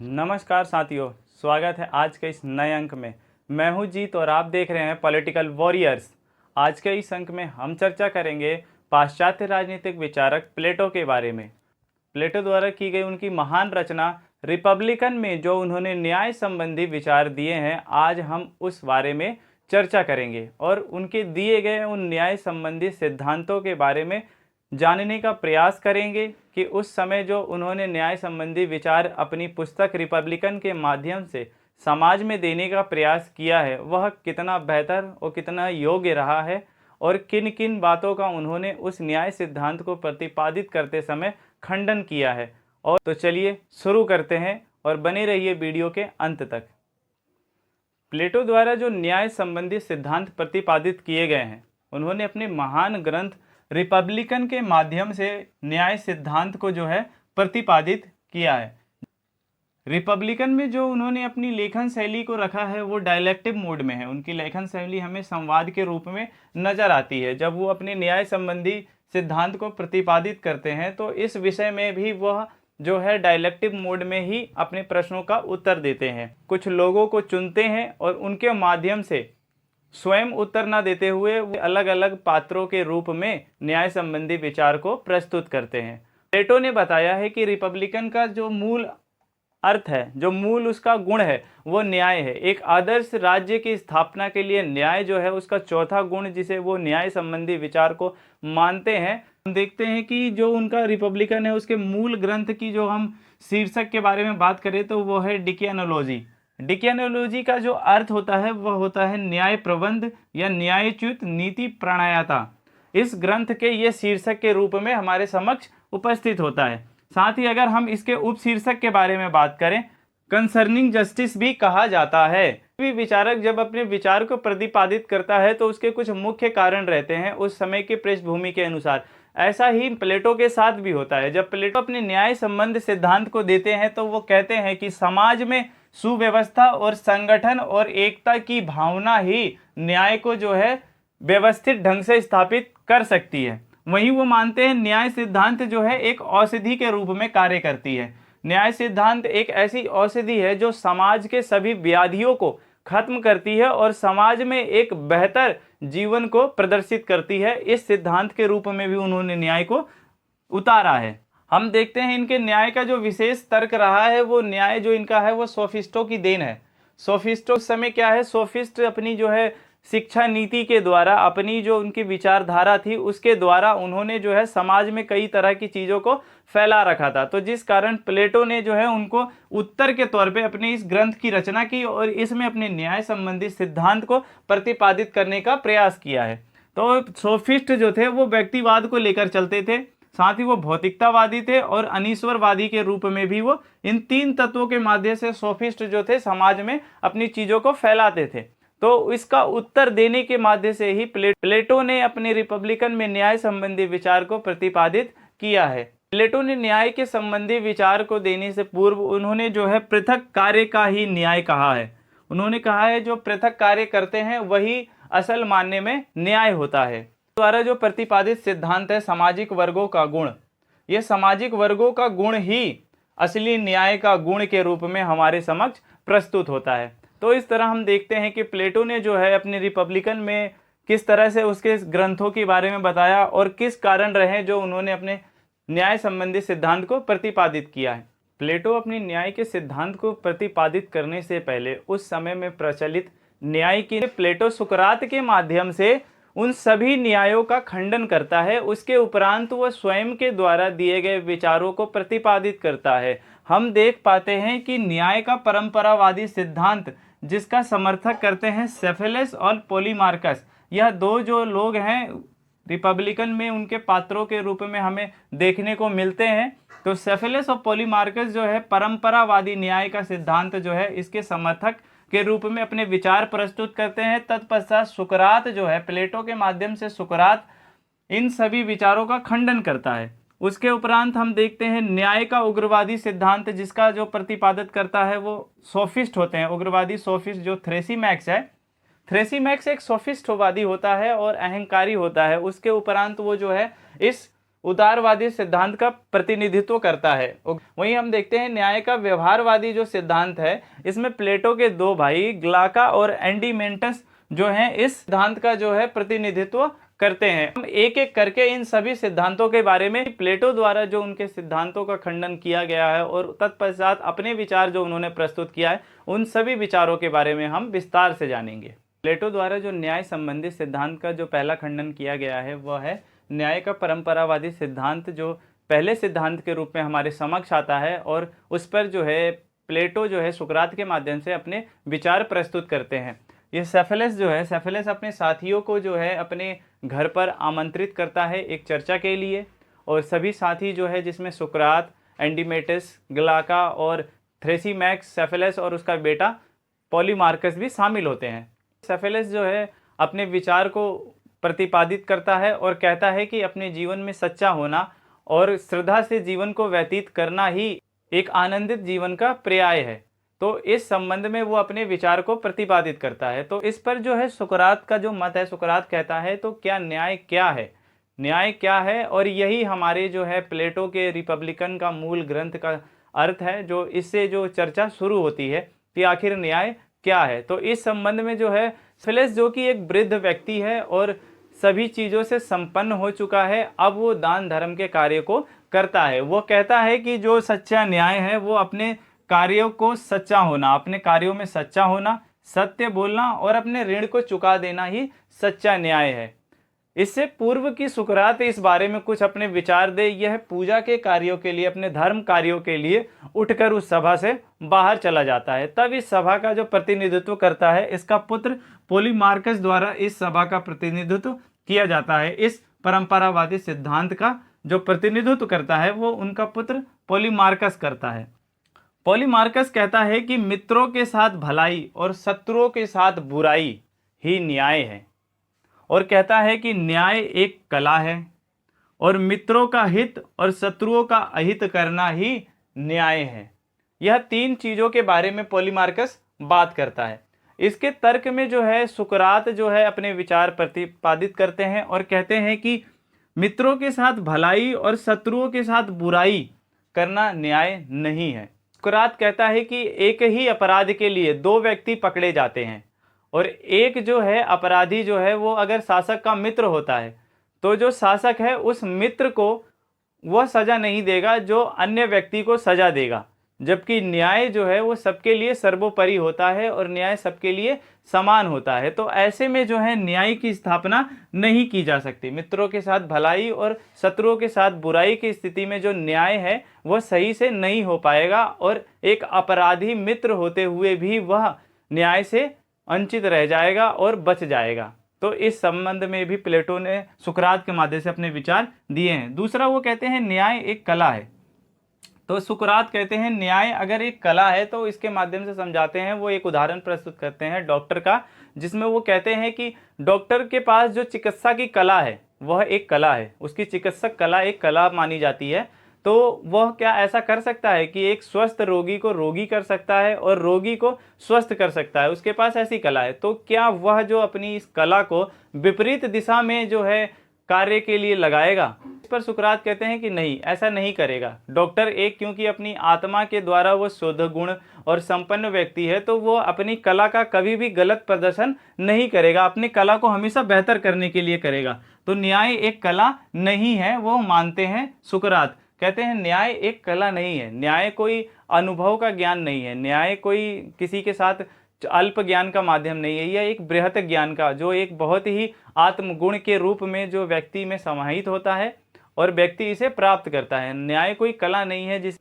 नमस्कार साथियों, स्वागत है आज के इस नए अंक में। मैं हूं जीत और आप देख रहे हैं पॉलिटिकल वॉरियर्स। आज के इस अंक में हम चर्चा करेंगे पाश्चात्य राजनीतिक विचारक प्लेटो के बारे में। प्लेटो द्वारा की गई उनकी महान रचना रिपब्लिकन में जो उन्होंने न्याय संबंधी विचार दिए हैं, आज हम उस बारे में चर्चा करेंगे और उनके दिए गए उन न्याय संबंधी सिद्धांतों के बारे में जानने का प्रयास करेंगे कि उस समय जो उन्होंने न्याय संबंधी विचार अपनी पुस्तक रिपब्लिकन के माध्यम से समाज में देने का प्रयास किया है, वह कितना बेहतर और कितना योग्य रहा है और किन किन बातों का उन्होंने उस न्याय सिद्धांत को प्रतिपादित करते समय खंडन किया है। और तो चलिए शुरू करते हैं और बने रहिए वीडियो के अंत तक। प्लेटो द्वारा जो न्याय संबंधी सिद्धांत प्रतिपादित किए गए हैं, उन्होंने अपने महान ग्रंथ रिपब्लिकन के माध्यम से न्याय सिद्धांत को जो है प्रतिपादित किया है। रिपब्लिकन में जो उन्होंने अपनी लेखन शैली को रखा है वो डायलेक्टिव मोड में है। उनकी लेखन शैली हमें संवाद के रूप में नजर आती है। जब वो अपने न्याय संबंधी सिद्धांत को प्रतिपादित करते हैं तो इस विषय में भी वह जो है डायलेक्टिव मोड में ही अपने प्रश्नों का उत्तर देते हैं। कुछ लोगों को चुनते हैं और उनके माध्यम से स्वयं उत्तर न देते हुए वो अलग अलग पात्रों के रूप में न्याय संबंधी विचार को प्रस्तुत करते हैं। प्लेटो ने बताया है कि रिपब्लिकन का जो मूल अर्थ है, जो मूल उसका गुण है, वो न्याय है। एक आदर्श राज्य की स्थापना के लिए न्याय जो है उसका चौथा गुण, जिसे वो न्याय संबंधी विचार को मानते हैं। हम देखते हैं कि जो उनका रिपब्लिकन है उसके मूल ग्रंथ की जो हम शीर्षक के बारे में बात करें तो वो है डिकेनोलॉजी। डिकेनोलॉजी का जो अर्थ होता है वह होता है न्याय प्रबंध या न्यायोचित नीति प्रणयता। इस ग्रंथ के ये शीर्षक के रूप में हमारे समक्ष उपस्थित होता है। साथ ही अगर हम इसके उप शीर्षक के बारे में बात करें, कंसर्निंग जस्टिस भी कहा जाता है। कोई विचारक जब अपने विचार को प्रतिपादित करता है तो उसके कुछ मुख्य कारण रहते हैं उस समय की पृष्ठभूमि के अनुसार। ऐसा ही प्लेटो के साथ भी होता है। जब प्लेटो अपने न्याय संबंध सिद्धांत को देते हैं तो वो कहते हैं कि समाज में सुव्यवस्था और संगठन और एकता की भावना ही न्याय को जो है व्यवस्थित ढंग से स्थापित कर सकती है। वहीं वो मानते हैं न्याय सिद्धांत जो है एक औषधि के रूप में कार्य करती है। न्याय सिद्धांत एक ऐसी औषधि है जो समाज के सभी व्याधियों को खत्म करती है और समाज में एक बेहतर जीवन को प्रदर्शित करती है। इस सिद्धांत के रूप में भी उन्होंने न्याय को उतारा है। हम देखते हैं इनके न्याय का जो विशेष तर्क रहा है, वो न्याय जो इनका है वो सोफिस्टों की देन है। सोफिस्टों उस समय क्या है, सोफिस्ट अपनी जो है शिक्षा नीति के द्वारा, अपनी जो उनकी विचारधारा थी उसके द्वारा उन्होंने जो है समाज में कई तरह की चीज़ों को फैला रखा था। तो जिस कारण प्लेटो ने जो है उनको उत्तर के तौर पे अपने इस ग्रंथ की रचना की और इसमें अपने न्याय संबंधी सिद्धांत को प्रतिपादित करने का प्रयास किया है। तो सोफिस्ट जो थे वो व्यक्तिवाद को लेकर चलते थे, साथ ही वो भौतिकतावादी थे और अनीश्वरवादी के रूप में भी वो इन तीन तत्वों के माध्यम से सोफिस्ट जो थे समाज में अपनी चीज़ों को फैलाते थे। तो इसका उत्तर देने के माध्यम से ही प्लेटो ने अपने रिपब्लिकन में न्याय संबंधी विचार को प्रतिपादित किया है। प्लेटो ने न्याय के संबंधी विचार को देने से पूर्व उन्होंने जो है पृथक कार्य का ही न्याय कहा है। उन्होंने कहा है जो पृथक कार्य करते हैं वही असल मानने में न्याय होता है। द्वारा जो प्रतिपादित सिद्धांत है सामाजिक वर्गों का गुण, ये सामाजिक वर्गों का गुण ही असली न्याय का गुण के रूप में हमारे समक्ष प्रस्तुत होता है। तो इस तरह हम देखते हैं कि प्लेटो ने जो है अपने रिपब्लिकन में किस तरह से उसके ग्रंथों के बारे में बताया और किस कारण रहे जो उन्होंने अपने न्याय संबंधी सिद्धांत को प्रतिपादित किया है। प्लेटो अपनी न्याय के सिद्धांत को प्रतिपादित करने से पहले उस समय में प्रचलित न्याय की प्लेटो सुकरात के माध्यम से उन सभी न्यायों का खंडन करता है। उसके उपरांत वह स्वयं के द्वारा दिए गए विचारों को प्रतिपादित करता है। हम देख पाते हैं कि न्याय का परंपरावादी सिद्धांत जिसका समर्थक करते हैं सेफेलस और पॉलीमार्कस, यह दो जो लोग हैं रिपब्लिकन में उनके पात्रों के रूप में हमें देखने को मिलते हैं। तो सेफेलस और पॉलीमार्कस जो है परंपरावादी न्याय का सिद्धांत जो है इसके समर्थक के रूप में अपने विचार प्रस्तुत करते हैं। तत्पश्चात सुकरात जो है प्लेटो के माध्यम से सुकरात इन सभी विचारों का खंडन करता है। उसके उपरांत हम देखते हैं न्याय का उग्रवादी सिद्धांत जिसका जो प्रतिपादित करता है वो सोफिस्ट होते हैं। उग्रवादी सोफिस्ट जो थ्रेसीमैक्स है, थ्रेसीमैक्स एक सोफिस्टवादी होता है और अहंकारी होता है। उसके उपरांत वो जो है इस उदारवादी सिद्धांत का प्रतिनिधित्व करता है। वहीं हम देखते हैं न्याय का व्यवहारवादी जो सिद्धांत है, इसमें प्लेटो के दो भाई ग्लाका और एंडीमेंटस जो हैं इस सिद्धांत का जो है प्रतिनिधित्व करते हैं। हम एक एक करके इन सभी सिद्धांतों के बारे में, प्लेटो द्वारा जो उनके सिद्धांतों का खंडन किया गया है और तत्पश्चात अपने विचार जो उन्होंने प्रस्तुत किया है, उन सभी विचारों के बारे में हम विस्तार से जानेंगे। प्लेटो द्वारा जो न्याय संबंधी सिद्धांत का जो पहला खंडन किया गया है वह है न्याय का परंपरावादी सिद्धांत, जो पहले सिद्धांत के रूप में हमारे समक्ष आता है और उस पर जो है प्लेटो जो है सुकरात के माध्यम से अपने विचार प्रस्तुत करते हैं। ये सेफेलस जो है, सेफेलस अपने साथियों को जो है अपने घर पर आमंत्रित करता है एक चर्चा के लिए, और सभी साथी जो है जिसमें सुकरात, एंडीमेटस, ग्लाका और थ्रेसीमैक्स, सेफेलस और उसका बेटा पॉलीमार्कस भी शामिल होते हैं। सेफेलस जो है अपने विचार को प्रतिपादित करता है और कहता है कि अपने जीवन में सच्चा होना और श्रद्धा से जीवन को व्यतीत करना ही एक आनंदित जीवन का पर्याय है। तो इस संबंध में वो अपने विचार को प्रतिपादित करता है। तो इस पर जो है सुकरात का जो मत है, सुकरात कहता है तो क्या न्याय क्या है, न्याय क्या है, और यही हमारे जो है प्लेटो के रिपब्लिकन का मूल ग्रंथ का अर्थ है, जो इससे जो चर्चा शुरू होती है कि आखिर न्याय क्या है। तो इस संबंध में जो है सेफेलस, जो कि एक वृद्ध व्यक्ति है और सभी चीज़ों से संपन्न हो चुका है, अब वो दान धर्म के कार्य को करता है। वो कहता है कि जो सच्चा न्याय है वो अपने कार्यों को सच्चा होना, अपने कार्यों में सच्चा होना, सत्य बोलना और अपने ऋण को चुका देना ही सच्चा न्याय है। इससे पूर्व की सुकरात इस बारे में कुछ अपने विचार दे, यह पूजा के कार्यों के लिए, अपने धर्म कार्यों के लिए उठकर उस सभा से बाहर चला जाता है। तब इस सभा का जो प्रतिनिधित्व करता है, इसका पुत्र पॉलीमार्कस द्वारा इस सभा का प्रतिनिधित्व किया जाता है। इस परंपरावादी सिद्धांत का जो प्रतिनिधित्व करता है वो उनका पुत्र पॉलीमार्कस करता है। पॉलीमार्कस कहता है कि मित्रों के साथ भलाई और शत्रुओं के साथ बुराई ही न्याय है, और कहता है कि न्याय एक कला है और मित्रों का हित और शत्रुओं का अहित करना ही न्याय है। यह तीन चीज़ों के बारे में पॉलीमार्कस बात करता है। इसके तर्क में जो है सुकरात जो है अपने विचार प्रतिपादित करते हैं और कहते हैं कि मित्रों के साथ भलाई और शत्रुओं के साथ बुराई करना न्याय नहीं है। सुकरात कहता है कि एक ही अपराध के लिए दो व्यक्ति पकड़े जाते हैं, और एक जो है अपराधी जो है वो अगर शासक का मित्र होता है तो जो शासक है उस मित्र को वह सज़ा नहीं देगा जो अन्य व्यक्ति को सज़ा देगा, जबकि न्याय जो है वो सबके लिए सर्वोपरि होता है और न्याय सबके लिए समान होता है। तो ऐसे में जो है न्याय की स्थापना नहीं की जा सकती। मित्रों के साथ भलाई और शत्रुओं के साथ बुराई की स्थिति में जो न्याय है वह सही से नहीं हो पाएगा, और एक अपराधी मित्र होते हुए भी वह न्याय से वंचित रह जाएगा और बच जाएगा। तो इस संबंध में भी प्लेटो ने सुकरात के माध्यम से अपने विचार दिए हैं। दूसरा, वो कहते हैं न्याय एक कला है। तो सुकरात कहते हैं न्याय अगर एक कला है तो इसके माध्यम से समझाते हैं। वो एक उदाहरण प्रस्तुत करते हैं डॉक्टर का, जिसमें वो कहते हैं कि डॉक्टर के पास जो चिकित्सा की कला है वह एक कला है, उसकी चिकित्सक कला एक कला मानी जाती है। तो वह क्या ऐसा कर सकता है कि एक स्वस्थ रोगी को रोगी कर सकता है और रोगी को स्वस्थ कर सकता है, उसके पास ऐसी कला है। तो क्या वह जो अपनी इस कला को विपरीत दिशा में जो है कार्य के लिए लगाएगा? इस पर सुकरात कहते हैं कि नहीं, ऐसा नहीं करेगा। डॉक्टर एक, क्योंकि अपनी आत्मा के द्वारा वो शुद्ध गुण और संपन्न व्यक्ति है, तो वो अपनी कला का कभी भी गलत प्रदर्शन नहीं करेगा, अपनी कला को हमेशा बेहतर करने के लिए करेगा। तो न्याय एक कला नहीं है, वो मानते हैं सुकरात। कहते हैं न्याय एक कला नहीं है, न्याय कोई अनुभव का ज्ञान नहीं है, न्याय कोई किसी के साथ अल्प ज्ञान का माध्यम नहीं है, यह एक बृहत ज्ञान का, जो एक बहुत ही आत्मगुण के रूप में जो व्यक्ति में समाहित होता है और व्यक्ति इसे प्राप्त करता है। न्याय कोई कला नहीं है। जिस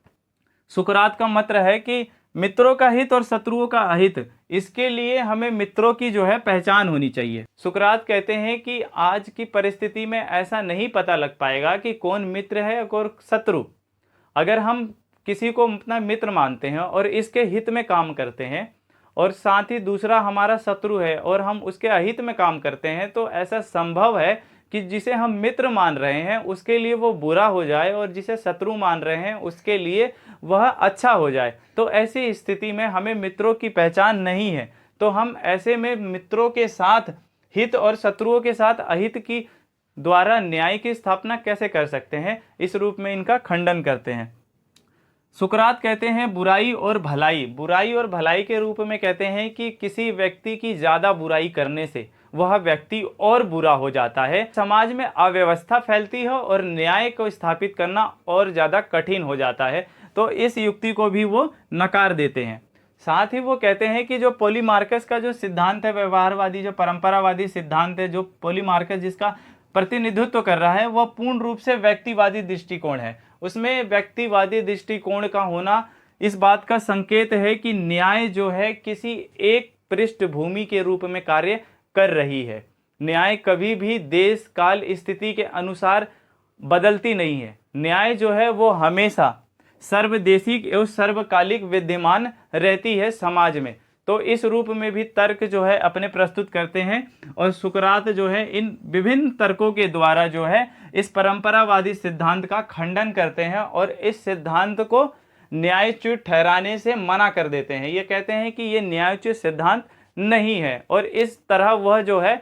सुकरात का मत है कि मित्रों का हित और शत्रुओं का अहित, इसके लिए हमें मित्रों की जो है पहचान होनी चाहिए। सुकरात कहते हैं कि आज की परिस्थिति में ऐसा नहीं पता लग पाएगा कि कौन मित्र है और कौन शत्रु। अगर हम किसी को अपना मित्र मानते हैं और इसके हित में काम करते हैं, और साथ ही दूसरा हमारा शत्रु है और हम उसके अहित में काम करते हैं, तो ऐसा संभव है कि जिसे हम मित्र मान रहे हैं उसके लिए वो बुरा हो जाए और जिसे शत्रु मान रहे हैं उसके लिए वह अच्छा हो जाए। तो ऐसी स्थिति में हमें मित्रों की पहचान नहीं है, तो हम ऐसे में मित्रों के साथ हित और शत्रुओं के साथ अहित की द्वारा न्याय की स्थापना कैसे कर सकते हैं, इस रूप में इनका खंडन करते हैं। सुकरात कहते हैं बुराई और भलाई, बुराई और भलाई के रूप में कहते हैं कि किसी व्यक्ति की ज़्यादा बुराई करने से वह व्यक्ति और बुरा हो जाता है, समाज में अव्यवस्था फैलती है और न्याय को स्थापित करना और ज़्यादा कठिन हो जाता है। तो इस युक्ति को भी वो नकार देते हैं। साथ ही वो कहते हैं कि जो पॉलीमार्कस का जो सिद्धांत है, व्यवहारवादी जो परंपरावादी सिद्धांत है, जो पॉलीमार्कस जिसका प्रतिनिधित्व कर रहा है, वह पूर्ण रूप से व्यक्तिवादी दृष्टिकोण है। उसमें व्यक्तिवादी दृष्टिकोण का होना इस बात का संकेत है कि न्याय जो है किसी एक पृष्ठभूमि के रूप में कार्य कर रही है। न्याय कभी भी देश काल स्थिति के अनुसार बदलती नहीं है। न्याय जो है वो हमेशा सर्वदेशिक एवं सर्वकालिक विद्यमान रहती है समाज में। तो इस रूप में भी तर्क जो है अपने प्रस्तुत करते हैं और सुकरात जो है इन विभिन्न तर्कों के द्वारा जो है इस परंपरावादी सिद्धांत का खंडन करते हैं और इस सिद्धांत को न्यायोचित ठहराने से मना कर देते हैं। ये कहते हैं कि ये न्यायोचित सिद्धांत नहीं है और इस तरह वह जो है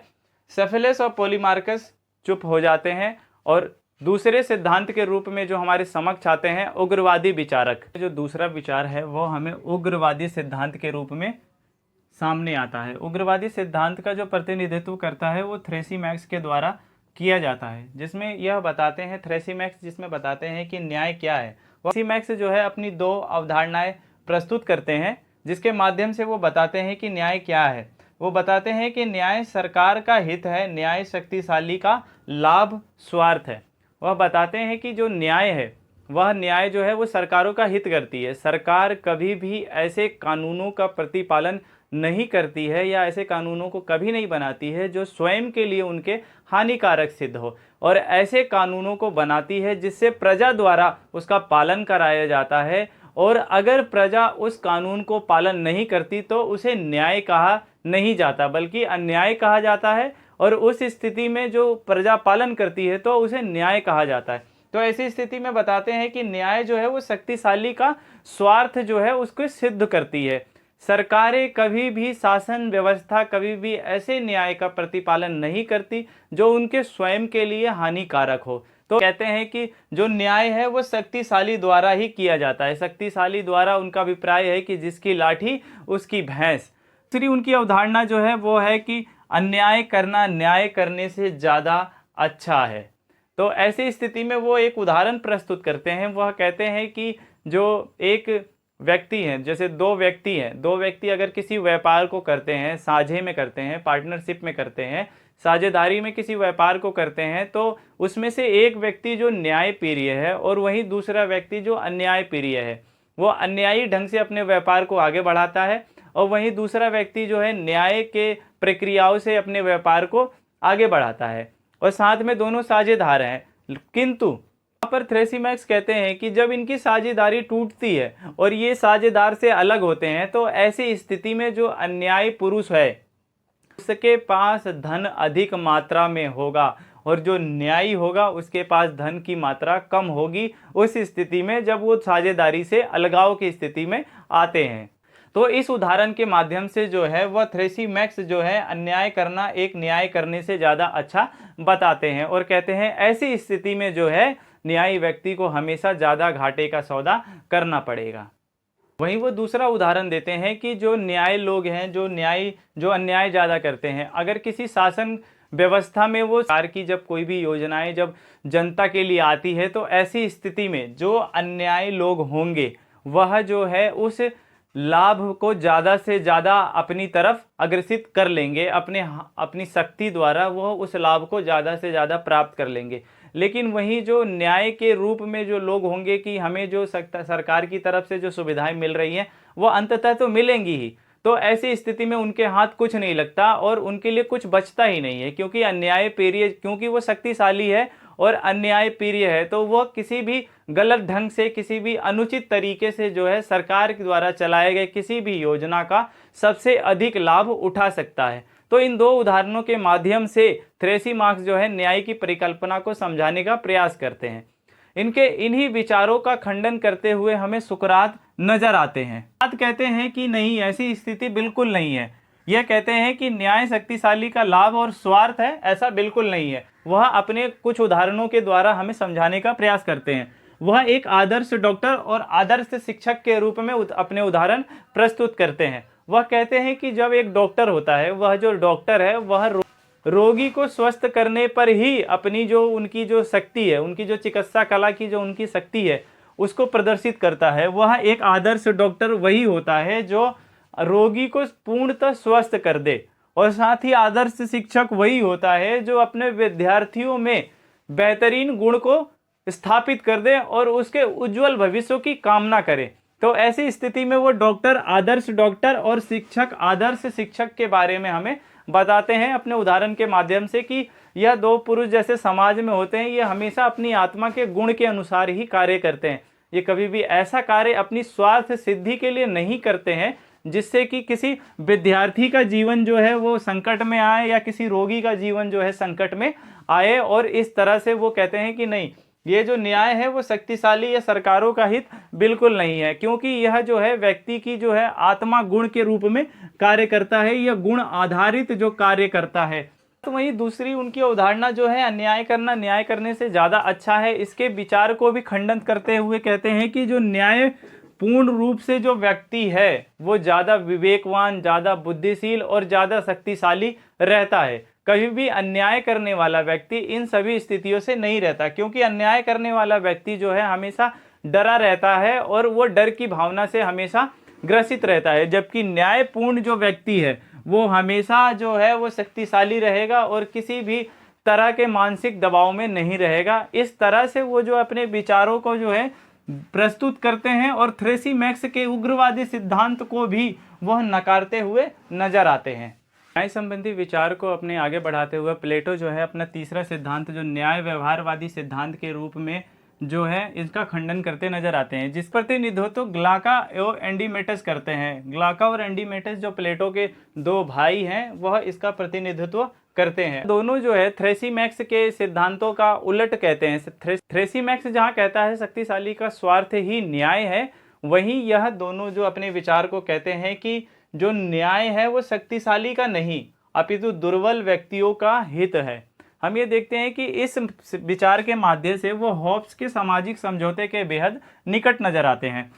सेफेलेस और पॉलीमार्कस चुप हो जाते हैं और दूसरे सिद्धांत के रूप में जो हमारे समक्ष आते हैं उग्रवादी विचारक। जो दूसरा विचार है वो हमें उग्रवादी सिद्धांत के रूप में सामने आता है। उग्रवादी सिद्धांत का जो प्रतिनिधित्व करता है वो थ्रेसीमैक्स के द्वारा किया जाता है, जिसमें यह बताते हैं थ्रेसीमैक्स जिसमें बताते हैं कि न्याय क्या है। थ्रेसीमैक्स जो है अपनी दो अवधारणाएं प्रस्तुत करते हैं जिसके माध्यम से वो बताते हैं कि न्याय क्या है। वो बताते हैं कि न्याय सरकार का हित है, न्याय शक्तिशाली का लाभ स्वार्थ है। वह बताते हैं कि जो न्याय है वह न्याय जो है वो सरकारों का हित करती है। सरकार कभी भी ऐसे कानूनों का प्रतिपालन नहीं करती है या ऐसे कानूनों को कभी नहीं बनाती है जो स्वयं के लिए उनके हानिकारक सिद्ध हो, और ऐसे कानूनों को बनाती है जिससे प्रजा द्वारा उसका पालन कराया जाता है। और अगर प्रजा उस कानून को पालन नहीं करती तो उसे न्याय कहा नहीं जाता बल्कि अन्याय कहा जाता है, और उस स्थिति में जो प्रजा पालन करती है तो उसे न्याय कहा जाता है। तो ऐसी स्थिति में बताते हैं कि न्याय जो है वो शक्तिशाली का स्वार्थ जो है उसको सिद्ध करती है। सरकारें कभी भी शासन व्यवस्था कभी भी ऐसे न्याय का प्रतिपालन नहीं करती जो उनके स्वयं के लिए हानिकारक हो। तो कहते हैं कि जो न्याय है वो शक्तिशाली द्वारा ही किया जाता है। शक्तिशाली द्वारा उनका अभिप्राय है कि जिसकी लाठी उसकी भैंस। दूसरी उनकी अवधारणा जो है वो है कि अन्याय करना न्याय करने से ज़्यादा अच्छा है। तो ऐसी स्थिति में वो एक उदाहरण प्रस्तुत करते हैं। वह कहते हैं कि जो एक व्यक्ति हैं, जैसे दो व्यक्ति हैं, दो व्यक्ति अगर किसी व्यापार को करते हैं, साझे में करते हैं, पार्टनरशिप में करते हैं, साझेदारी में किसी व्यापार को करते हैं, तो उसमें से एक व्यक्ति जो न्याय प्रिय है और वहीं दूसरा व्यक्ति जो अन्याय प्रिय है, वो अन्यायी ढंग से अपने व्यापार को आगे बढ़ाता है और वहीं दूसरा व्यक्ति जो है न्याय के प्रक्रियाओं से अपने व्यापार को आगे बढ़ाता है और साथ में दोनों साझेदार हैं। किंतु यहाँ पर थ्रेसीमैक्स कहते हैं कि जब इनकी साझेदारी टूटती है और ये साझेदार से अलग होते हैं तो ऐसी स्थिति में जो अन्यायी पुरुष है उसके पास धन अधिक मात्रा में होगा और जो न्यायी होगा उसके पास धन की मात्रा कम होगी उस स्थिति में जब वो साझेदारी से अलगाव की स्थिति में आते हैं। तो इस उदाहरण के माध्यम से जो है वह थ्रेसीमैक्स जो है अन्याय करना एक न्याय करने से ज़्यादा अच्छा बताते हैं और कहते हैं ऐसी स्थिति में जो है न्यायी व्यक्ति को हमेशा ज़्यादा घाटे का सौदा करना पड़ेगा। वहीं वो दूसरा उदाहरण देते हैं कि जो न्याय लोग हैं, जो अन्याय ज़्यादा करते हैं, अगर किसी शासन व्यवस्था में वो सरकार की जब कोई भी योजनाएं जब जनता के लिए आती है तो ऐसी स्थिति में जो अन्यायी लोग होंगे वह जो है उस लाभ को ज़्यादा से ज़्यादा अपनी तरफ अग्रसित कर लेंगे, अपनी शक्ति द्वारा वह उस लाभ को ज़्यादा से ज़्यादा प्राप्त कर लेंगे। लेकिन वहीं जो न्याय के रूप में जो लोग होंगे कि हमें जो सरकार की तरफ से जो सुविधाएं मिल रही हैं वो अंततः तो मिलेंगी ही, तो ऐसी स्थिति में उनके हाथ कुछ नहीं लगता और उनके लिए कुछ बचता ही नहीं है, क्योंकि अन्याय प्रिय, क्योंकि वो शक्तिशाली है और अन्याय प्रिय है तो वह किसी भी गलत ढंग से, किसी भी अनुचित तरीके से जो है सरकार के द्वारा चलाए गए किसी भी योजना का सबसे अधिक लाभ उठा सकता है। तो इन दो उदाहरणों के माध्यम से थ्रेसीमैक्स जो है न्याय की परिकल्पना को समझाने का प्रयास करते हैं। इनके इन्हीं विचारों का खंडन करते हुए हमें सुकरात नजर आते हैं। बात कहते हैं कि नहीं, ऐसी स्थिति बिल्कुल नहीं है। यह कहते हैं कि न्याय शक्तिशाली का लाभ और स्वार्थ है, ऐसा बिल्कुल नहीं है। वह अपने कुछ उदाहरणों के द्वारा हमें समझाने का प्रयास करते हैं। वह एक आदर्श डॉक्टर और आदर्श शिक्षक के रूप में अपने उदाहरण प्रस्तुत करते हैं। वह कहते हैं कि जब एक डॉक्टर होता है, वह जो डॉक्टर है वह रोगी को स्वस्थ करने पर ही अपनी जो उनकी जो शक्ति है, उनकी जो चिकित्सा कला की जो उनकी शक्ति है, उसको प्रदर्शित करता है। वह एक आदर्श डॉक्टर वही होता है जो रोगी को पूर्णतः स्वस्थ कर दे। और साथ ही आदर्श शिक्षक वही होता है जो अपने विद्यार्थियों में बेहतरीन गुण को स्थापित कर दे और उसके उज्जवल भविष्य की कामना करे। तो ऐसी स्थिति में वो डॉक्टर आदर्श डॉक्टर और शिक्षक आदर्श शिक्षक के बारे में हमें बताते हैं अपने उदाहरण के माध्यम से कि यह दो पुरुष जैसे समाज में होते हैं, ये हमेशा अपनी आत्मा के गुण के अनुसार ही कार्य करते हैं। ये कभी भी ऐसा कार्य अपनी स्वार्थ सिद्धि के लिए नहीं करते हैं जिससे कि किसी विद्यार्थी का जीवन जो है वो संकट में आए या किसी रोगी का जीवन जो है संकट में आए। और इस तरह से वो कहते हैं कि नहीं, ये जो न्याय है वो शक्तिशाली या सरकारों का हित बिल्कुल नहीं है, क्योंकि यह जो है व्यक्ति की जो है आत्मा गुण के रूप में कार्य करता है, यह गुण आधारित जो कार्य करता है। तो वहीं दूसरी उनकी अवधारणा जो है अन्याय करना न्याय करने से ज़्यादा अच्छा है, इसके विचार को भी खंडन करते हुए कहते हैं कि जो न्याय पूर्ण रूप से जो व्यक्ति है वो ज़्यादा विवेकवान, ज़्यादा बुद्धिशील और ज़्यादा शक्तिशाली रहता है। कभी भी अन्याय करने वाला व्यक्ति इन सभी स्थितियों से नहीं रहता, क्योंकि अन्याय करने वाला व्यक्ति जो है हमेशा डरा रहता है और वो डर की भावना से हमेशा ग्रसित रहता है। जबकि न्यायपूर्ण जो व्यक्ति है वो हमेशा जो है वो शक्तिशाली रहेगा और किसी भी तरह के मानसिक दबाव में नहीं रहेगा। इस तरह से वो जो अपने विचारों को जो है प्रस्तुत करते हैं और थ्रेसीमैक्स के उग्रवादी सिद्धांत को भी वह नकारते हुए नजर आते हैं। न्याय संबंधी विचार को अपने आगे बढ़ाते हुए प्लेटो जो है अपना तीसरा सिद्धांत जो न्याय व्यवहारवादी सिद्धांत के रूप में जो है इसका खंडन करते नजर आते हैं, जिस प्रतिनिधित्व ग्लाका और एंडीमेटस करते हैं। ग्लाका और एंडीमेटस जो प्लेटो के दो भाई हैं वह इसका प्रतिनिधित्व करते हैं। दोनों जो है थ्रेसीमैक्स के सिद्धांतों का उलट कहते हैं। थ्रेसीमैक्स जहाँ कहता है शक्तिशाली का स्वार्थ ही न्याय है, वहीं यह दोनों जो अपने विचार को कहते हैं कि जो न्याय है वो शक्तिशाली का नहीं अपितु दुर्बल व्यक्तियों का हित है। हम ये देखते हैं कि इस विचार के माध्यम से वो हॉब्स के सामाजिक समझौते के बेहद निकट नजर आते हैं।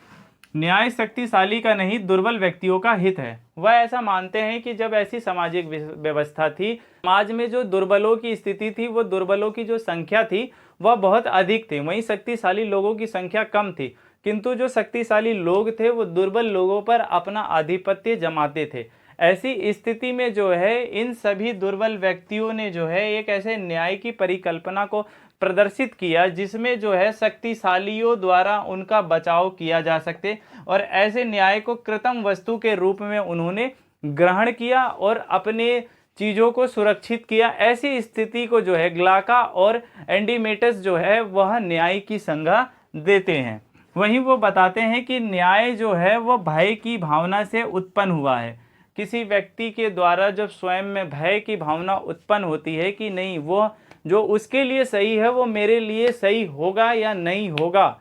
न्याय शक्तिशाली का नहीं दुर्बल व्यक्तियों का हित है। वह ऐसा मानते हैं कि जब ऐसी सामाजिक व्यवस्था थी, समाज में जो दुर्बलों की स्थिति थी, वो दुर्बलों की जो संख्या थी वह बहुत अधिक थी, वहीं शक्तिशाली लोगों की संख्या कम थी। किंतु जो शक्तिशाली लोग थे वो दुर्बल लोगों पर अपना आधिपत्य जमाते थे। ऐसी स्थिति में जो है इन सभी दुर्बल व्यक्तियों ने जो है एक ऐसे न्याय की परिकल्पना को प्रदर्शित किया जिसमें जो है शक्तिशालियों द्वारा उनका बचाव किया जा सके, और ऐसे न्याय को कृत्रिम वस्तु के रूप में उन्होंने ग्रहण किया और अपने चीज़ों को सुरक्षित किया। ऐसी स्थिति को जो है ग्लाका और एंडीमेटस जो है वह न्याय की संज्ञा देते हैं। वहीं वो बताते हैं कि न्याय जो है वो भय की भावना से उत्पन्न हुआ है। किसी व्यक्ति के द्वारा जब स्वयं में भय की भावना उत्पन्न होती है कि नहीं, वो जो उसके लिए सही है वो मेरे लिए सही होगा या नहीं होगा,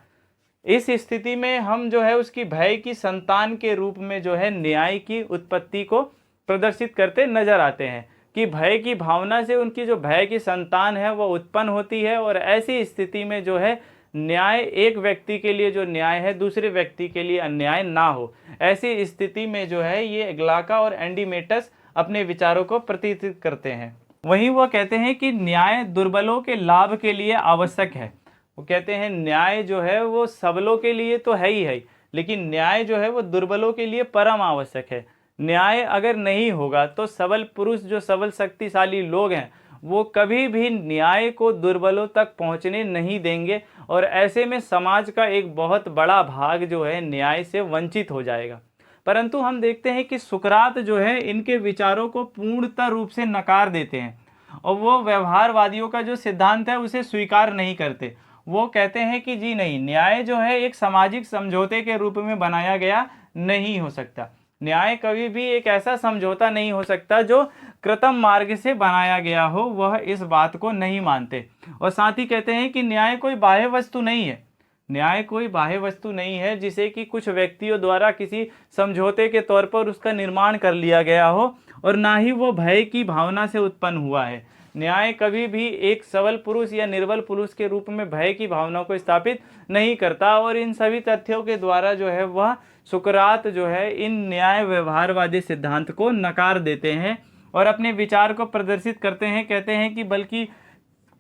इस स्थिति में हम जो है उसकी भय की संतान के रूप में जो है न्याय की उत्पत्ति को प्रदर्शित करते नजर आते हैं कि भय की भावना से उनकी जो भय की संतान है वो उत्पन्न होती है। और ऐसी स्थिति में जो है न्याय एक व्यक्ति के लिए जो न्याय है दूसरे व्यक्ति के लिए अन्याय ना हो, ऐसी स्थिति में जो है ये ग्लाका और एंडीमेटस अपने विचारों को प्रतिष्ठित करते हैं। वहीं वो कहते हैं कि न्याय दुर्बलों के लाभ के लिए आवश्यक है। वो कहते हैं न्याय जो है वो सबलों के लिए तो है ही है, लेकिन न्याय जो है वो दुर्बलों के लिए परम आवश्यक है। न्याय अगर नहीं होगा तो सबल पुरुष जो सबल शक्तिशाली लोग हैं वो कभी भी न्याय को दुर्बलों तक पहुंचने नहीं देंगे, और ऐसे में समाज का एक बहुत बड़ा भाग जो है न्याय से वंचित हो जाएगा। परंतु हम देखते हैं कि सुकरात जो है इनके विचारों को पूर्णतः रूप से नकार देते हैं और वो व्यवहारवादियों का जो सिद्धांत है उसे स्वीकार नहीं करते। वो कहते हैं कि जी नहीं, न्याय जो है एक सामाजिक समझौते के रूप में बनाया गया नहीं हो सकता। न्याय कभी भी एक ऐसा समझौता नहीं हो सकता जो कृत्रिम मार्ग से बनाया गया हो, वह इस बात को नहीं मानते। और साथ ही कहते हैं कि न्याय कोई बाह्य वस्तु नहीं है। न्याय कोई बाह्य वस्तु नहीं है जिसे कि कुछ व्यक्तियों द्वारा किसी समझौते के तौर पर उसका निर्माण कर लिया गया हो और ना ही वो भय की भावना से उत्पन्न हुआ है। न्याय कभी भी एक सबल पुरुष या निर्बल पुरुष के रूप में भय की भावना को स्थापित नहीं करता। और इन सभी तथ्यों के द्वारा जो है वह सुकरात जो है इन न्याय व्यवहारवादी सिद्धांत को नकार देते हैं और अपने विचार को प्रदर्शित करते हैं। कहते हैं कि बल्कि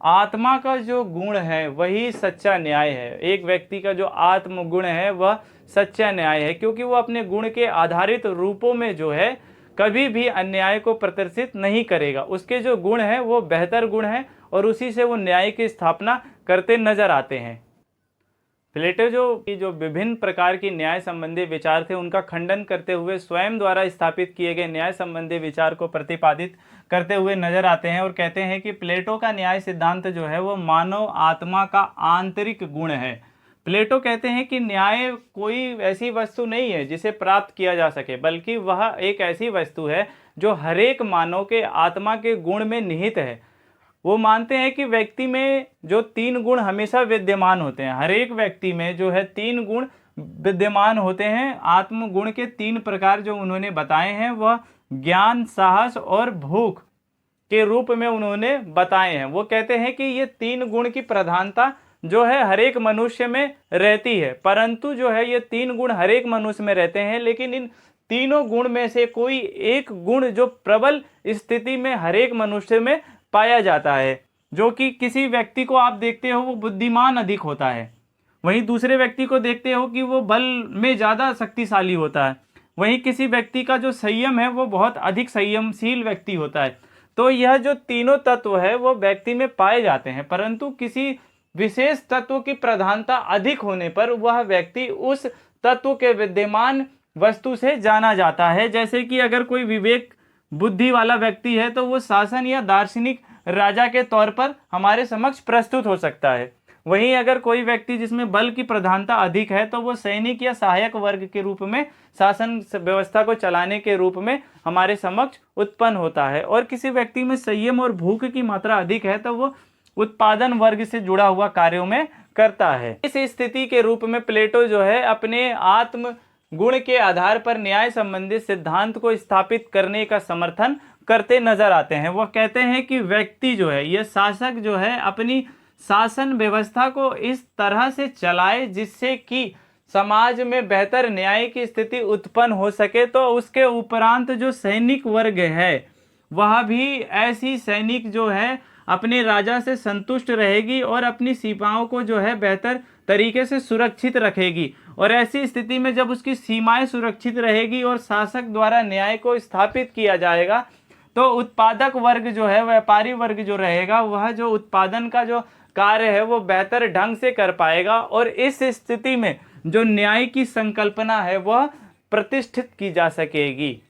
आत्मा का जो गुण है वही सच्चा न्याय है। एक व्यक्ति का जो आत्म गुण है वह सच्चा न्याय है, क्योंकि वो अपने गुण के आधारित रूपों में जो है कभी भी अन्याय को प्रदर्शित नहीं करेगा। उसके जो गुण है वो बेहतर गुण है और उसी से वो न्याय की स्थापना करते नजर आते हैं। प्लेटो जो विभिन्न प्रकार की न्याय संबंधी विचार थे उनका खंडन करते हुए स्वयं द्वारा स्थापित किए गए न्याय संबंधी विचार को प्रतिपादित करते हुए नजर आते हैं और कहते हैं कि प्लेटो का न्याय सिद्धांत जो है वो मानव आत्मा का आंतरिक गुण है। प्लेटो कहते हैं कि न्याय कोई ऐसी वस्तु नहीं है जिसे प्राप्त किया जा सके, बल्कि वह एक ऐसी वस्तु है जो हरेक मानव के आत्मा के गुण में निहित है। वो मानते हैं कि व्यक्ति में जो 3 गुण हमेशा विद्यमान होते हैं, हर एक व्यक्ति में जो है 3 गुण विद्यमान होते हैं। आत्म गुण के 3 प्रकार जो उन्होंने बताए हैं वह ज्ञान, साहस और भूख के रूप में उन्होंने बताए हैं। वो कहते हैं कि ये 3 गुण की प्रधानता जो है हर एक मनुष्य में रहती है, परंतु जो है ये 3 गुण हर एक मनुष्य में रहते हैं, लेकिन इन तीनों गुण में से कोई एक गुण जो प्रबल स्थिति में हर एक मनुष्य में पाया जाता है। जो कि किसी व्यक्ति को आप देखते हो वो बुद्धिमान अधिक होता है, वहीं दूसरे व्यक्ति को देखते हो कि वो बल में ज़्यादा शक्तिशाली होता है, वहीं किसी व्यक्ति का जो संयम है वो बहुत अधिक संयमशील व्यक्ति होता है। तो यह जो तीनों तत्व है वो व्यक्ति में पाए जाते हैं, परंतु किसी विशेष तत्व की प्रधानता अधिक होने पर वह व्यक्ति उस तत्व के विद्यमान वस्तु से जाना जाता है। जैसे कि अगर कोई विवेक बुद्धि वाला व्यक्ति है तो वो शासन या दार्शनिक राजा के तौर पर हमारे समक्ष प्रस्तुत हो सकता है। वहीं अगर कोई व्यक्ति जिसमें बल की प्रधानता अधिक है तो वो सैनिक या सहायक वर्ग के रूप में शासन व्यवस्था को चलाने के रूप में हमारे समक्ष उत्पन्न होता है। और किसी व्यक्ति में संयम और भूख की मात्रा अधिक है तो वो उत्पादन वर्ग से जुड़ा हुआ कार्यों में करता है। इस स्थिति के रूप में प्लेटो जो है अपने आत्म गुण के आधार पर न्याय संबंधित सिद्धांत को स्थापित करने का समर्थन करते नजर आते हैं। वह कहते हैं कि व्यक्ति जो है, यह शासक जो है, अपनी शासन व्यवस्था को इस तरह से चलाए जिससे कि समाज में बेहतर न्याय की स्थिति उत्पन्न हो सके। तो उसके उपरांत जो सैनिक वर्ग है वह भी ऐसी सैनिक जो है अपने राजा से संतुष्ट रहेगी और अपनी सीमाओं को जो है बेहतर तरीके से सुरक्षित रखेगी। और ऐसी स्थिति में जब उसकी सीमाएं सुरक्षित रहेगी और शासक द्वारा न्याय को स्थापित किया जाएगा तो उत्पादक वर्ग जो है, व्यापारी वर्ग जो रहेगा, वह जो उत्पादन का जो कार्य है वो बेहतर ढंग से कर पाएगा। और इस स्थिति में जो न्याय की संकल्पना है वह प्रतिष्ठित की जा सकेगी।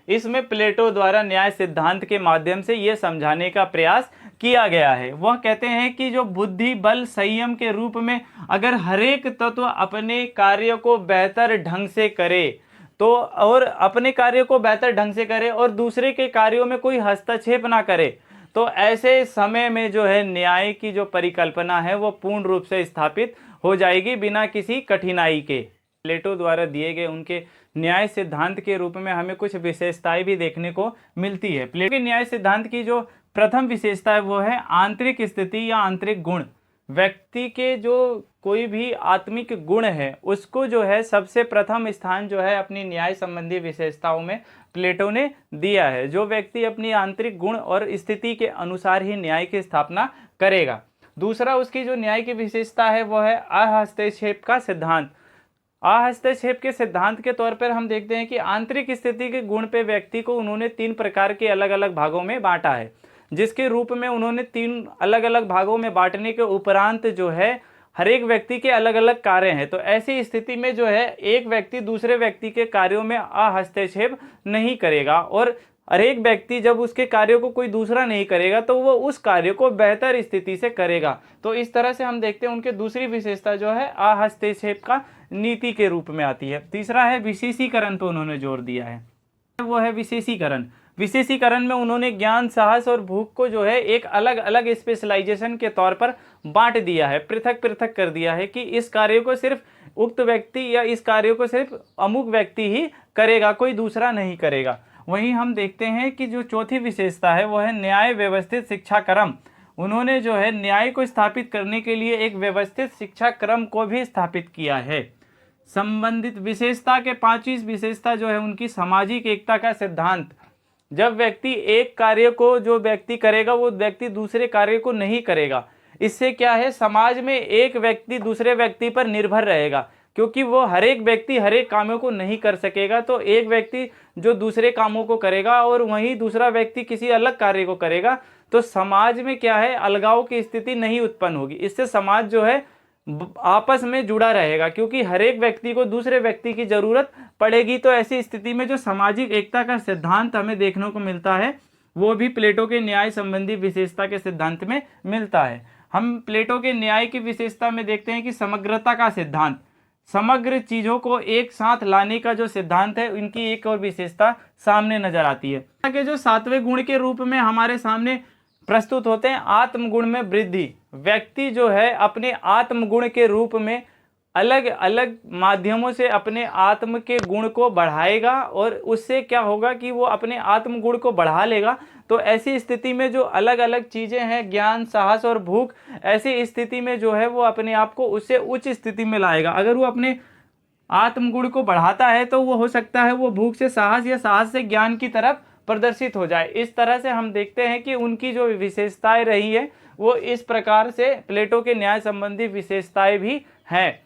इसमें प्लेटो द्वारा न्याय सिद्धांत के माध्यम से यह समझाने का प्रयास किया गया है। वह कहते हैं कि जो बुद्धि, बल, संयम के रूप में अगर हरेक तत्व अपने कार्य को बेहतर ढंग से करे तो, और अपने कार्य को बेहतर ढंग से करे और दूसरे के कार्यों में कोई हस्तक्षेप ना करे, तो ऐसे समय में जो है न्याय की जो परिकल्पना है वो पूर्ण रूप से स्थापित हो जाएगी बिना किसी कठिनाई के। प्लेटो द्वारा दिए गए उनके न्याय सिद्धांत के रूप में हमें कुछ विशेषताएं भी देखने को मिलती है। प्लेटो के न्याय सिद्धांत की जो प्रथम विशेषता है वो है आंतरिक स्थिति या आंतरिक गुण। व्यक्ति के जो कोई भी आत्मिक गुण है उसको जो है सबसे प्रथम स्थान जो है अपनी न्याय संबंधी विशेषताओं में प्लेटो ने दिया है। जो व्यक्ति अपनी आंतरिक गुण और स्थिति के अनुसार ही न्याय की स्थापना करेगा। दूसरा उसकी जो न्याय की विशेषता है वो है अहस्तक्षेप का सिद्धांत। अहस्तक्षेप के सिद्धांत के तौर पर हम देखते हैं कि आंतरिक स्थिति के गुण पे व्यक्ति को उन्होंने 3 प्रकार के अलग अलग भागों में बांटा है, जिसके रूप में उन्होंने 3 अलग अलग भागों में बांटने के उपरांत जो है हर एक व्यक्ति के अलग अलग कार्य हैं। तो ऐसी स्थिति में जो है एक व्यक्ति दूसरे व्यक्ति के कार्यों में हस्तक्षेप नहीं करेगा और हर एक व्यक्ति जब उसके कार्यों को कोई दूसरा नहीं करेगा तो वो उस कार्य को बेहतर स्थिति से करेगा। तो इस तरह से हम देखते हैं उनके दूसरी विशेषता जो है हस्तक्षेप का नीति के रूप में आती है। तीसरा है विशेषीकरण पर उन्होंने जोर दिया है, वो है विशेषीकरण। विशेषीकरण में उन्होंने ज्ञान, साहस और भूख को जो है एक अलग अलग स्पेशलाइजेशन के तौर पर बांट दिया है, पृथक पृथक कर दिया है कि इस कार्य को सिर्फ उक्त व्यक्ति या इस कार्य को सिर्फ अमुक व्यक्ति ही करेगा, कोई दूसरा नहीं करेगा। वहीं हम देखते हैं कि जो चौथी विशेषता है वो है न्याय व्यवस्थित शिक्षा क्रम। उन्होंने जो है न्याय को स्थापित करने के लिए एक व्यवस्थित शिक्षा क्रम को भी स्थापित किया है। संबंधित विशेषता के 5वीं विशेषता जो है उनकी सामाजिक एकता का सिद्धांत। जब व्यक्ति एक कार्य को जो व्यक्ति करेगा वो व्यक्ति दूसरे कार्य को नहीं करेगा, इससे क्या है, समाज में एक व्यक्ति दूसरे व्यक्ति पर निर्भर रहेगा, क्योंकि वो हर एक व्यक्ति हर एक कामों को नहीं कर सकेगा। तो एक व्यक्ति जो दूसरे कामों को करेगा और वहीं दूसरा व्यक्ति किसी अलग कार्य को करेगा, तो समाज में क्या है, अलगाव की स्थिति नहीं उत्पन्न होगी। इससे समाज जो है आपस में जुड़ा रहेगा, क्योंकि हर एक व्यक्ति को दूसरे व्यक्ति की जरूरत पड़ेगी। तो ऐसी स्थिति में जो सामाजिक एकता का सिद्धांत हमें देखने को मिलता है वो भी प्लेटो के न्याय संबंधी विशेषता के सिद्धांत में मिलता है। हम प्लेटो के न्याय की विशेषता में देखते हैं कि समग्रता का सिद्धांत, समग्र चीजों को एक साथ लाने का जो सिद्धांत है, इनकी एक और विशेषता सामने नजर आती है। कि जो 7वें गुण के रूप में हमारे सामने प्रस्तुत होते हैं आत्मगुण में वृद्धि। व्यक्ति जो है अपने आत्मगुण के रूप में अलग अलग माध्यमों से अपने आत्म के गुण को बढ़ाएगा और उससे क्या होगा कि वो अपने आत्म गुण को बढ़ा लेगा। तो ऐसी स्थिति में जो अलग अलग चीज़ें हैं, ज्ञान, साहस और भूख, ऐसी स्थिति में जो है वो अपने आप को उससे उच्च स्थिति में लाएगा। अगर वो अपने आत्म गुण को बढ़ाता है तो वो हो सकता है वो भूख से साहस या साहस से ज्ञान की तरफ प्रदर्शित हो जाए। इस तरह से हम देखते हैं कि उनकी जो विशेषताएं रही है वो इस प्रकार से प्लेटो के न्याय संबंधी विशेषताएं भी हैं।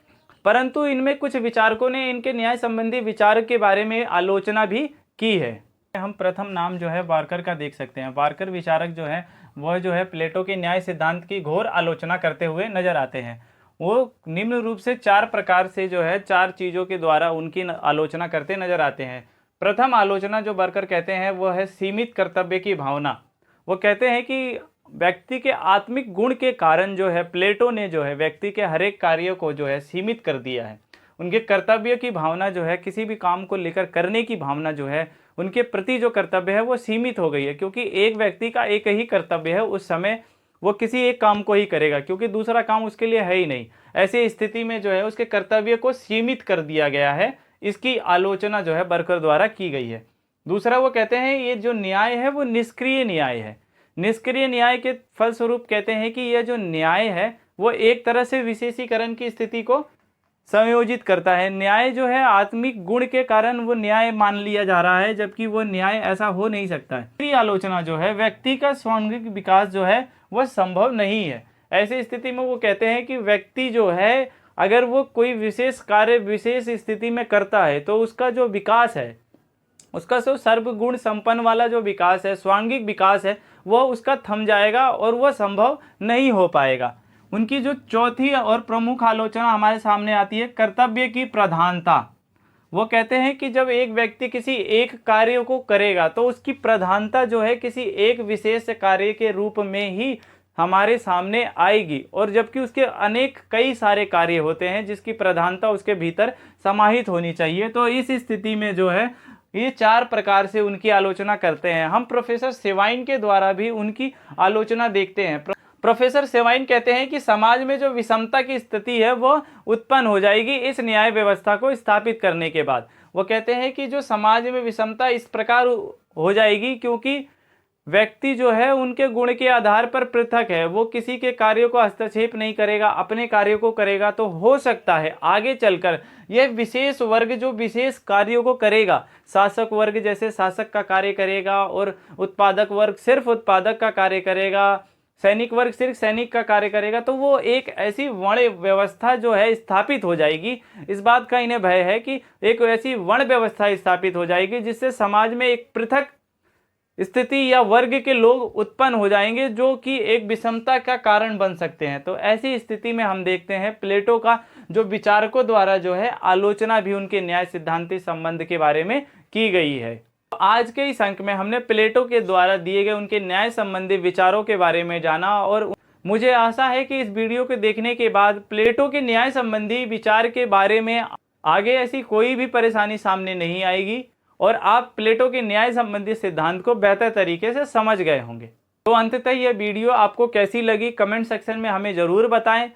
परंतु इनमें कुछ विचारकों ने इनके न्याय संबंधी विचार के बारे में आलोचना भी की है। हम प्रथम नाम जो है बार्कर का देख सकते हैं। बार्कर विचारक जो है वह जो है प्लेटो के न्याय सिद्धांत की घोर आलोचना करते हुए नजर आते हैं। वो निम्न रूप से 4 प्रकार से जो है 4 चीज़ों के द्वारा उनकी आलोचना करते नजर आते हैं। प्रथम आलोचना जो बार्कर कहते हैं वो है सीमित कर्तव्य की भावना। वो कहते हैं कि व्यक्ति के आत्मिक गुण के कारण जो है प्लेटो ने जो है व्यक्ति के हर एक कार्य को जो है सीमित कर दिया है। उनके कर्तव्य की भावना जो है, किसी भी काम को लेकर करने की भावना जो है, उनके प्रति जो कर्तव्य है वो सीमित हो गई है। क्योंकि एक व्यक्ति का एक ही कर्तव्य है, उस समय वो किसी एक काम को ही करेगा क्योंकि दूसरा काम उसके लिए है ही नहीं। ऐसी स्थिति में जो है उसके कर्तव्य को सीमित कर दिया गया है। इसकी आलोचना जो है बार्कर द्वारा की गई है। दूसरा वो कहते हैं ये जो न्याय है वो निष्क्रिय न्याय है। निष्क्रिय न्याय के फलस्वरूप कहते हैं कि यह जो न्याय है वो एक तरह से विशेषीकरण की स्थिति को संयोजित करता है। न्याय जो है आत्मिक गुण के कारण वो न्याय मान लिया जा रहा है, जबकि वो न्याय ऐसा हो नहीं सकता है। दूसरी आलोचना जो है व्यक्ति का स्वांगिक विकास जो है वह संभव नहीं है। ऐसी स्थिति में वो कहते हैं कि व्यक्ति जो है अगर वो कोई विशेष कार्य विशेष स्थिति में करता है तो उसका जो विकास है, उसका जो सर्वगुण संपन्न वाला जो विकास है, स्वांगिक विकास है, वह उसका थम जाएगा और वह संभव नहीं हो पाएगा। उनकी जो चौथी और प्रमुख आलोचना हमारे सामने आती है कर्तव्य की प्रधानता। वो कहते हैं कि जब एक व्यक्ति किसी एक कार्य को करेगा तो उसकी प्रधानता जो है किसी एक विशेष कार्य के रूप में ही हमारे सामने आएगी, और जबकि उसके अनेक कई सारे कार्य होते हैं जिसकी प्रधानता उसके भीतर समाहित होनी चाहिए। तो इस स्थिति में जो है ये 4 प्रकार से उनकी आलोचना करते हैं। हम प्रोफेसर सेवाइन के द्वारा भी उनकी आलोचना देखते हैं। प्रोफेसर सेवाइन कहते हैं कि समाज में जो विषमता की स्थिति है वो उत्पन्न हो जाएगी इस न्याय व्यवस्था को स्थापित करने के बाद। वो कहते हैं कि जो समाज में विषमता इस प्रकार हो जाएगी क्योंकि व्यक्ति जो है उनके गुण के आधार पर पृथक है, वो किसी के कार्यों को हस्तक्षेप नहीं करेगा, अपने कार्यों को करेगा। तो हो सकता है आगे चलकर यह विशेष वर्ग जो विशेष कार्यों को करेगा, शासक वर्ग जैसे शासक का कार्य करेगा और उत्पादक वर्ग सिर्फ उत्पादक का कार्य करेगा, सैनिक वर्ग सिर्फ सैनिक का कार्य करेगा, तो वो एक ऐसी वर्ण व्यवस्था जो है स्थापित हो जाएगी। इस बात का इन्हें भय है कि एक ऐसी वर्ण व्यवस्था स्थापित हो जाएगी जिससे समाज में एक पृथक स्थिति या वर्ग के लोग उत्पन्न हो जाएंगे जो कि एक विषमता का कारण बन सकते हैं। तो ऐसी स्थिति में हम देखते हैं प्लेटो का जो विचारकों द्वारा जो है आलोचना भी उनके न्याय सिद्धांती संबंध के बारे में की गई है। आज के इस अंक में हमने प्लेटो के द्वारा दिए गए उनके न्याय संबंधी विचारों के बारे में जाना, और मुझे आशा है कि इस वीडियो को देखने के बाद प्लेटो के न्याय संबंधी विचार के बारे में आगे ऐसी कोई भी परेशानी सामने नहीं आएगी और आप प्लेटो के न्याय संबंधी सिद्धांत को बेहतर तरीके से समझ गए होंगे। तो अंततः यह वीडियो आपको कैसी लगी कमेंट सेक्शन में हमें ज़रूर बताएं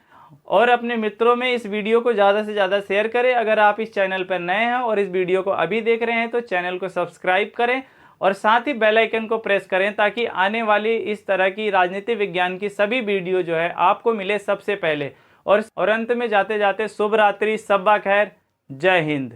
और अपने मित्रों में इस वीडियो को ज़्यादा से ज़्यादा शेयर करें। अगर आप इस चैनल पर नए हैं और इस वीडियो को अभी देख रहे हैं तो चैनल को सब्सक्राइब करें और साथ ही बेल आइकन को प्रेस करें ताकि आने वाली इस तरह की राजनीति विज्ञान की सभी वीडियो जो है आपको मिले सबसे पहले। और अंत में जाते जाते शुभ रात्रि, सब्बा खैर, जय हिंद।